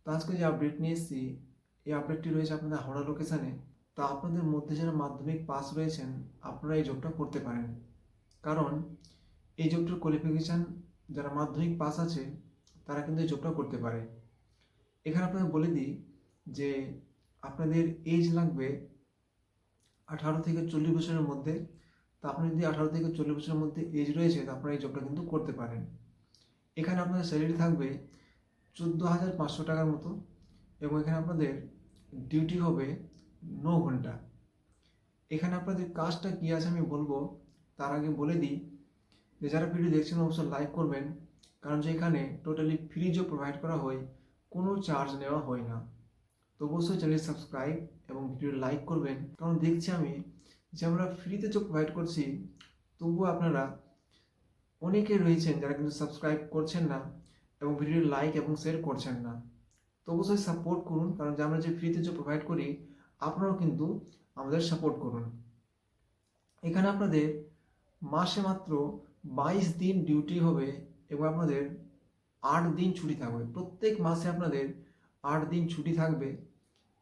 তো আজকে যে আপডেট নিয়ে এসেছি, এই আপডেটটি রয়েছে আপনাদের হাওড়া লোকেশানে। তো আপনাদের মধ্যে যারা মাধ্যমিক পাস রয়েছেন, আপনারা এই জবটা করতে পারেন। কারণ এই জবটার কোয়ালিফিকেশান যারা মাধ্যমিক পাস আছে তারা কিন্তু এই জবটা করতে পারে। এখানে আপনাদের বলে দিই যে আপনাদের এজ লাগবে 18 থেকে 40 বছরের মধ্যে। তো আপনি যদি 18 থেকে 40 বছরের মধ্যে এজ রয়েছে, তো আপনারা এই জবটা কিন্তু করতে পারেন। এখানে আপনাদের স্যালারি থাকবে 14,500 টাকার মতো, এবং এখানে আপনাদের ডিউটি হবে 9 ঘন্টা। এখানে আপনাদের কাজটা কী আছে আমি বলবো, তার আগে বলে দিই যে যারা ভিডিও দেখছেন অবশ্যই লাইক করবেন, কারণ যে এখানে টোটালি ফ্রি জব প্রোভাইড করা হয়, কোনো চার্জ নেওয়া হয় না। তো অবশ্যই চ্যানেল সাবস্ক্রাইব এবং ভিডিও লাইক করবেন, কারণ দেখছি আমি যে আমরা ফ্রিতে জব প্রোভাইড করছি, তবুও আপনারা অনেকে রয়েছেন যারা কিন্তু সাবস্ক্রাইব করছেন না এবং ভিডিও লাইক এবং শেয়ার করছেন না। তো অবশ্যই সাপোর্ট করুন, কারণ যে আমরা যে ফ্রিতে যে প্রোভাইড করি, আপনারাও কিন্তু আমাদের সাপোর্ট করুন। এখানে আপনাদের মাসে মাত্র 22 দিন ডিউটি হবে এবং আপনাদের 8 দিন ছুটি থাকবে। প্রত্যেক মাসে আপনাদের 8 দিন ছুটি থাকবে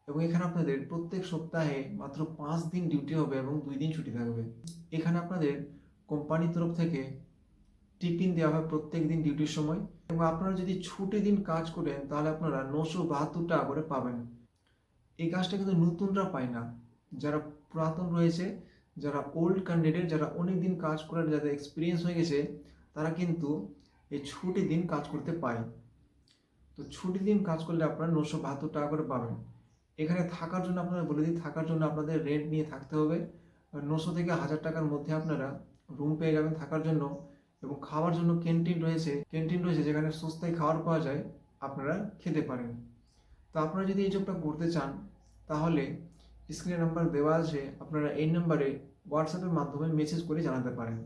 এবং এখানে আপনাদের প্রত্যেক সপ্তাহে মাত্র 5 দিন ডিউটি হবে এবং 2 দিন ছুটি থাকবে। এখানে আপনাদের কোম্পানির তরফ থেকে টিফিন দেওয়া হয় প্রত্যেক দিন ডিউটির সময়, এবং আপনারা যদি ছুটি দিন কাজ করেন তাহলে আপনারা 972 টাকা করে পাবেন। এই কাজটা কিন্তু নতুনরা পায় না, যারা পুরাতন রয়েছে, যারা ওল্ড ক্যান্ডিডেট, যারা অনেক দিন কাজ করার যাদের এক্সপিরিয়েন্স হয়ে গেছে, তারা কিন্তু এই ছুটি দিন কাজ করতে পায়। তো ছুটি দিন কাজ করলে আপনারা 972 টাকা করে পাবেন। এখানে থাকার জন্য আপনারা বলে দিই, থাকার জন্য আপনাদের রেন্ট নিয়ে থাকতে হবে। 900 থেকে 1000 টাকার মধ্যে আপনারা রুম পেয়ে যাবেন থাকার জন্য, এবং খাওয়ার জন্য ক্যান্টিন রয়েছে যেখানে সস্তায় খাবার পাওয়া যায়, আপনারা খেতে পারেন। তো আপনারা যদি এই জবটা করতে চান, তাহলে স্ক্রিনে নাম্বার দেওয়া আছে, আপনারা এই নাম্বারে হোয়াটসঅ্যাপের মাধ্যমে মেসেজ করে জানাতে পারেন।